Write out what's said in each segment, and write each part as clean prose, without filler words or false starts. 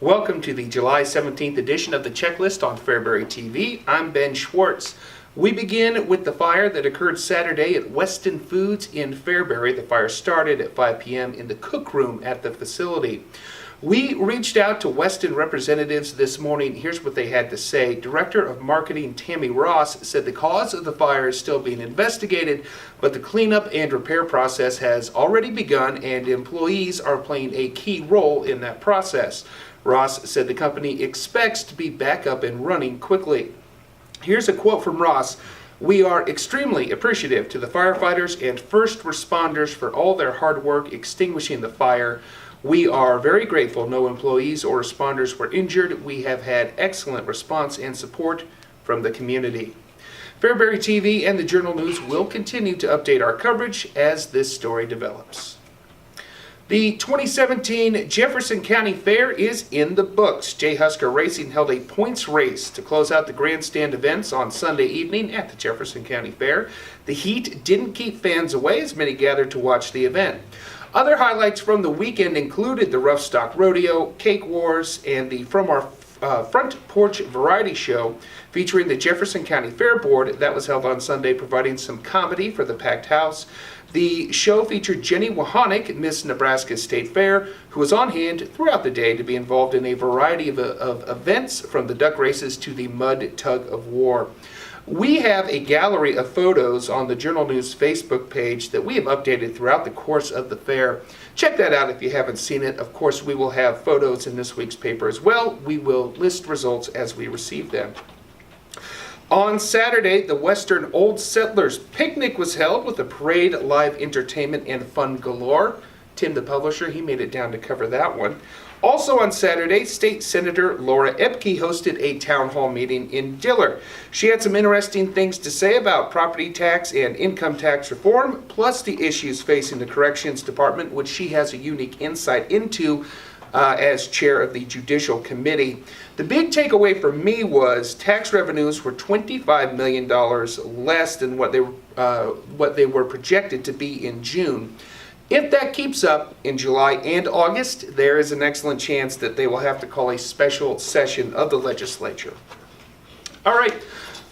Welcome to the July 17th edition of the Checklist on Fairbury TV. I'm Ben Schwartz. We begin with the fire that occurred Saturday at Weston Foods in Fairbury. The fire started at 5 p.m. in the cook room at the facility. We reached out to Weston representatives this morning. Here's what they had to say. Director of Marketing Tammy Ross said the cause of the fire is still being investigated, but the cleanup and repair process has already begun and employees are playing a key role in that process. Ross said the company expects to be back up and running quickly. Here's a quote from Ross. "We are extremely appreciative to the firefighters and first responders for all their hard work extinguishing the fire. We are very grateful no employees or responders were injured. We have had excellent response and support from the community." Fairbury TV and the Journal News will continue to update our coverage as this story develops. The 2017 Jefferson County Fair is in the books. J. Husker Racing held a points race to close out the grandstand events on Sunday evening at the Jefferson County Fair. The heat didn't keep fans away as many gathered to watch the event. Other highlights from the weekend included the Rough Stock Rodeo, Cake Wars, and the From Our Front Porch Variety Show featuring the Jefferson County Fair Board that was held on Sunday, providing some comedy for the packed house. The show featured Jenny Wahonick, Miss Nebraska State Fair, who was on hand throughout the day to be involved in a variety of events, from the duck races to the mud tug of war. We have a gallery of photos on the Journal News Facebook page that we have updated throughout the course of the fair. Check that out if you haven't seen it. Of course, we will have photos in this week's paper as well. We will list results as we receive them. On Saturday, the Western Old Settlers Picnic was held with a parade, live entertainment, and fun galore. Tim, the publisher, he made it down to cover that one. Also on Saturday, State Senator Laura Epke hosted a town hall meeting in Diller. She had some interesting things to say about property tax and income tax reform, plus the issues facing the Corrections Department, which she has a unique insight into as chair of the Judicial Committee. The big takeaway for me was tax revenues were $25 million less than what they were projected to be in June. If that keeps up in July and August, there is an excellent chance that they will have to call a special session of the legislature. All right,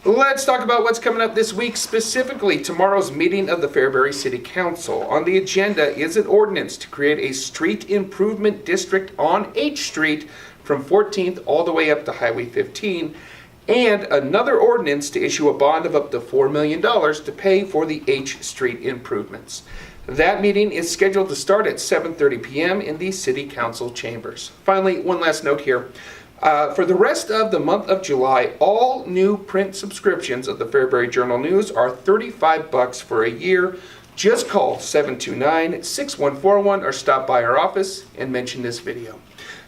let's talk about what's coming up this week, specifically tomorrow's meeting of the Fairbury City Council. On the agenda is an ordinance to create a street improvement district on H Street from 14th all the way up to Highway 15, and another ordinance to issue a bond of up to $4 million to pay for the H Street improvements. That meeting is scheduled to start at 7:30 p.m. in the City Council chambers. Finally, one last note here. For the rest of the month of July, all new print subscriptions of the Fairbury Journal News are $35 for a year. Just call 729-6141 or stop by our office and mention this video.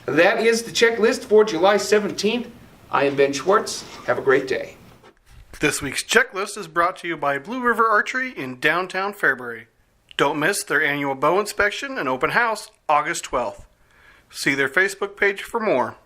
That is the checklist for July 17th. I am Ben Schwartz. Have a great day. This week's checklist is brought to you by Blue River Archery in downtown Fairbury. Don't miss their annual bow inspection and open house August 12th. See their Facebook page for more.